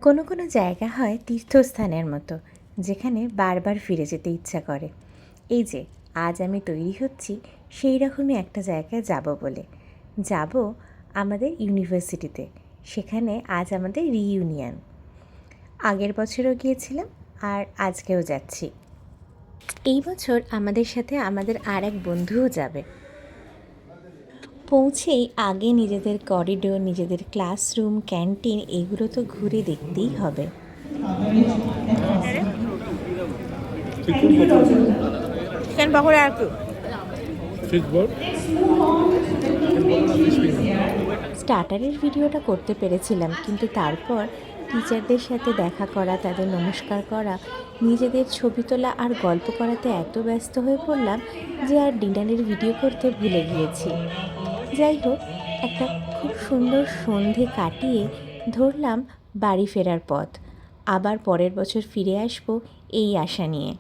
কোনো কোনো জায়গা হয় তীর্থস্থানের মতো, যেখানে বারবার ফিরে যেতে ইচ্ছা করে। এই যে আজ আমি তৈরি হচ্ছি সেই রকমই একটা জায়গায় যাব বলে। যাব আমাদের ইউনিভার্সিটিতে। সেখানে আজ আমাদের রিইউনিয়ন। আগের বছরও গিয়েছিলাম আর আজকেও যাচ্ছি। এই বছর আমাদের সাথে আমাদের আর এক বন্ধুও যাবে। পৌঁছেই আগে নিজেদের করিডোর, নিজেদের ক্লাসরুম, ক্যান্টিন এগুলো তো ঘুরে দেখতেই হবে। চিকেন পকোড়া আর কি স্টার্টারের ভিডিওটা করতে পেরেছিলাম, কিন্তু তারপর টিচারদের সাথে দেখা করা, তাদের নমস্কার করা, নিজেদের ছবি তোলা আর গল্প করাতে এত ব্যস্ত হয়ে পড়লাম যে আর ডিনারের ভিডিও করতে ভুলে গিয়েছি। যাই হোক, একটা খুব সুন্দর সন্ধে কাটিয়ে ধরলাম বাড়ি ফেরার পথ। আবার পরের বছর ফিরে আসবো এই আশা নিয়ে।